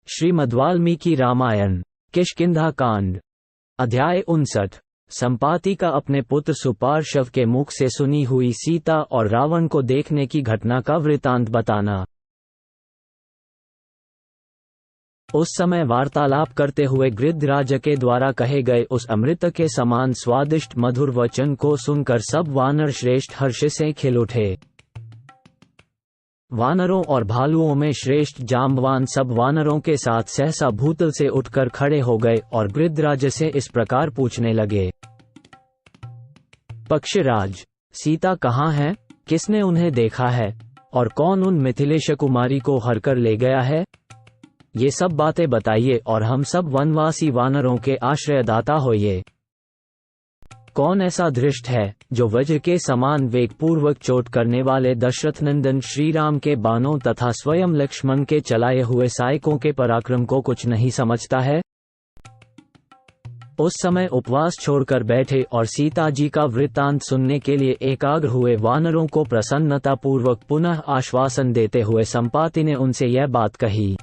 श्रीमद्वाल्मीकि रामायण किष्किंधा कांड अध्याय 59। संपाति का अपने पुत्र सुपार्श्व के मुख से सुनी हुई सीता और रावण को देखने की घटना का वृतांत बताना। उस समय वार्तालाप करते हुए गृद्धराज के द्वारा कहे गए उस अमृत के समान स्वादिष्ट मधुर वचन को सुनकर सब वानर श्रेष्ठ हर्ष से खिल उठे। वानरों और भालुओं में श्रेष्ठ जाम्बवान सब वानरों के साथ सहसा भूतल से उठकर खड़े हो गए और गृद्धराज से इस प्रकार पूछने लगे। पक्षीराज, सीता कहाँ है? किसने उन्हें देखा है? और कौन उन मिथिलेश कुमारी को हरकर ले गया है? ये सब बातें बताइए और हम सब वनवासी वानरों के आश्रयदाता होइए। कौन ऐसा धृष्ट है जो वज्र के समान वेगपूर्वक चोट करने वाले दशरथ नंदन श्रीराम के बाणों तथा स्वयं लक्ष्मण के चलाए हुए सहायकों के पराक्रम को कुछ नहीं समझता है? उस समय उपवास छोड़कर बैठे और सीता जी का वृत्तांत सुनने के लिए एकाग्र हुए वानरों को प्रसन्नतापूर्वक पुनः आश्वासन देते हुए संपाति ने उनसे यह बात कही।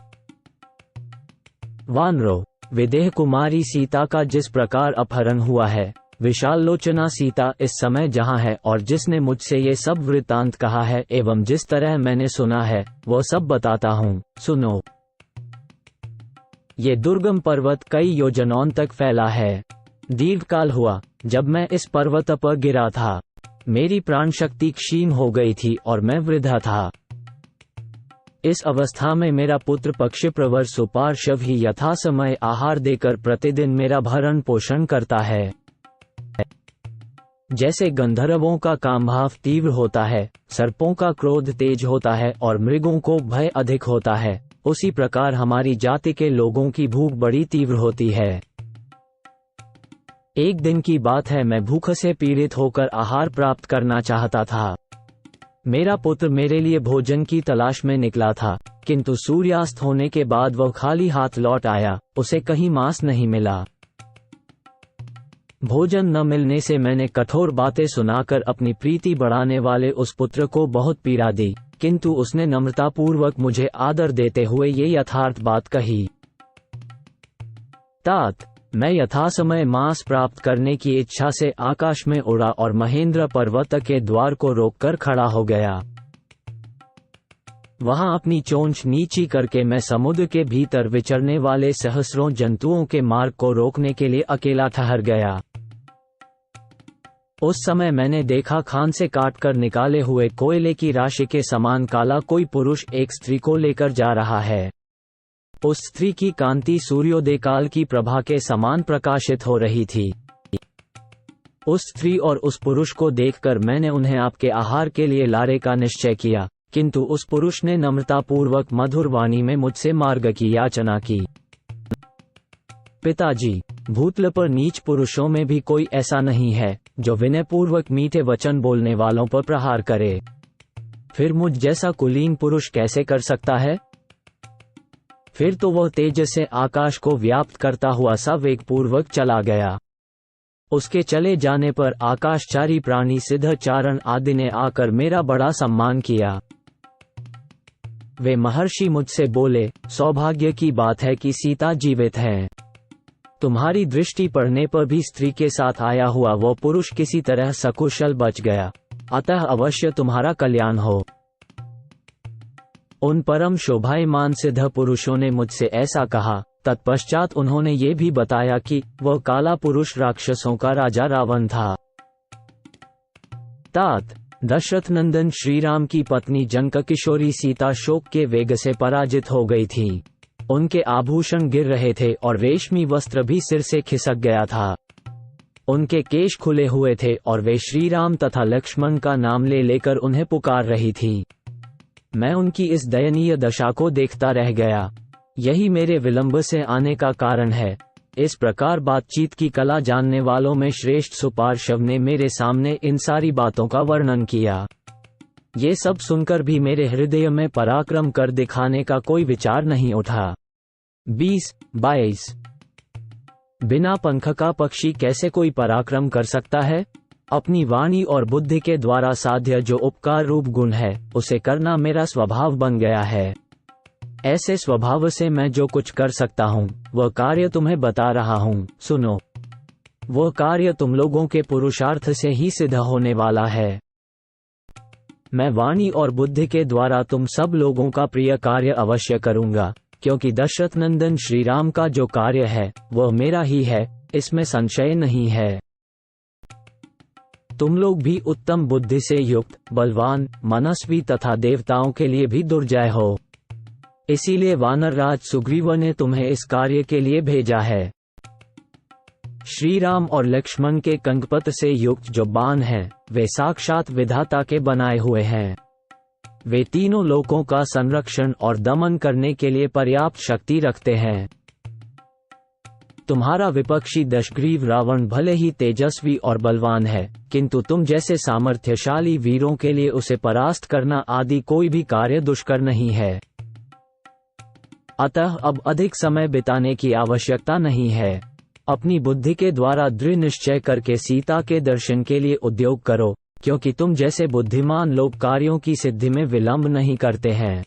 वानरों, विदेह कुमारी सीता का जिस प्रकार अपहरण हुआ है, विशाल लोचना सीता इस समय जहाँ है और जिसने मुझसे ये सब वृत्तांत कहा है एवं जिस तरह मैंने सुना है वो सब बताता हूँ, सुनो। ये दुर्गम पर्वत कई योजनों तक फैला है। दीर्घकाल हुआ जब मैं इस पर्वत पर गिरा था। मेरी प्राण शक्ति क्षीण हो गई थी और मैं वृद्धा था। इस अवस्था में मेरा पुत्र पक्षप्रवर सुपार्श्व ही यथासमय आहार देकर प्रतिदिन मेरा भरण पोषण करता है। जैसे गंधर्वों का कामभाव तीव्र होता है, सर्पों का क्रोध तेज होता है और मृगों को भय अधिक होता है, उसी प्रकार हमारी जाति के लोगों की भूख बड़ी तीव्र होती है। एक दिन की बात है, मैं भूख से पीड़ित होकर आहार प्राप्त करना चाहता था। मेरा पुत्र मेरे लिए भोजन की तलाश में निकला था, किंतु सूर्यास्त होने के बाद वह खाली हाथ लौट आया। उसे कहीं मांस नहीं मिला। भोजन न मिलने से मैंने कठोर बातें सुनाकर अपनी प्रीति बढ़ाने वाले उस पुत्र को बहुत पीड़ा दी, किंतु उसने नम्रतापूर्वक मुझे आदर देते हुए ये यथार्थ बात कही। तात, मैं यथासमय मांस प्राप्त करने की इच्छा से आकाश में उड़ा और महेंद्र पर्वत के द्वार को रोककर खड़ा हो गया। वहां अपनी चोंच नीची करके मैं समुद्र के भीतर विचरने वाले सहस्रों जंतुओं के मार्ग को रोकने के लिए अकेला ठहर गया। उस समय मैंने देखा, खान से काट कर निकाले हुए कोयले की राशि के समान काला कोई पुरुष एक स्त्री को लेकर जा रहा है। उस स्त्री की कांति सूर्योदय काल की प्रभा के समान प्रकाशित हो रही थी। उस स्त्री और उस पुरुष को देखकर मैंने उन्हें आपके आहार के लिए लाने का निश्चय किया, किंतु उस पुरुष ने नम्रतापूर्वक मधुर वाणी में मुझसे मार्ग की याचना की। पिताजी, भूतल पर नीच पुरुषों में भी कोई ऐसा नहीं है जो विनयपूर्वक मीठे वचन बोलने वालों पर प्रहार करे। फिर मुझ जैसा कुलीन पुरुष कैसे कर सकता है? फिर तो वह तेज से आकाश को व्याप्त करता हुआ सा वेगपूर्वक चला गया। उसके चले जाने पर आकाशचारी प्राणी सिद्धचारण आदि ने आकर मेरा बड़ा सम्मान किया। वे महर्षि मुझसे बोले, सौभाग्य की बात है कि सीता जीवित है। तुम्हारी दृष्टि पड़ने पर भी स्त्री के साथ आया हुआ वो पुरुष किसी तरह सकुशल बच गया, अतः अवश्य तुम्हारा कल्याण हो। उन परम शोभायमान सिद्ध पुरुषों ने मुझसे ऐसा कहा। तत्पश्चात उन्होंने ये भी बताया कि वह काला पुरुष राक्षसों का राजा रावण था। तात, दशरथ नंदन श्रीराम की पत्नी जनक किशोरी सीता शोक के वेग से पराजित हो गई थी। उनके आभूषण गिर रहे थे और रेशमी वस्त्र भी सिर से खिसक गया था। उनके केश खुले हुए थे और वे श्रीराम तथा लक्ष्मण का नाम ले लेकर उन्हें पुकार रही थी। मैं उनकी इस दयनीय दशा को देखता रह गया। यही मेरे विलंब से आने का कारण है। इस प्रकार बातचीत की कला जानने वालों में श्रेष्ठ सुपार्श्व ने मेरे सामने इन सारी बातों का वर्णन किया। ये सब सुनकर भी मेरे हृदय में पराक्रम कर दिखाने का कोई विचार नहीं उठा। 20-22 बिना पंख का पक्षी कैसे कोई पराक्रम कर सकता है? अपनी वाणी और बुद्धि के द्वारा साध्य जो उपकार रूप गुण है, उसे करना मेरा स्वभाव बन गया है। ऐसे स्वभाव से मैं जो कुछ कर सकता हूँ वह कार्य तुम्हें बता रहा हूँ, सुनो। वह कार्य तुम लोगों के पुरुषार्थ से ही सिद्ध होने वाला है। मैं वाणी और बुद्धि के द्वारा तुम सब लोगों का प्रिय कार्य अवश्य करूंगा, क्योंकि दशरथ नंदन श्री राम का जो कार्य है वह मेरा ही है, इसमें संशय नहीं है। तुम लोग भी उत्तम बुद्धि से युक्त, बलवान, मनस्वी तथा देवताओं के लिए भी दुर्जय हो। इसीलिए वानरराज सुग्रीव ने तुम्हें इस कार्य के लिए भेजा है। श्री राम और लक्ष्मण के कंकपत से युक्त जो बाण हैं, वे साक्षात विधाता के बनाए हुए हैं। वे तीनों लोकों का संरक्षण और दमन करने के लिए पर्याप्त शक्ति रखते हैं। तुम्हारा विपक्षी दशग्रीव रावण भले ही तेजस्वी और बलवान है, किंतु तुम जैसे सामर्थ्यशाली वीरों के लिए उसे परास्त करना आदि कोई भी कार्य दुष्कर नहीं है। अतः अब अधिक समय बिताने की आवश्यकता नहीं है। अपनी बुद्धि के द्वारा दृढ़ निश्चय करके सीता के दर्शन के लिए उद्योग करो, क्योंकि तुम जैसे बुद्धिमान लोग कार्यों की सिद्धि में विलंब नहीं करते हैं।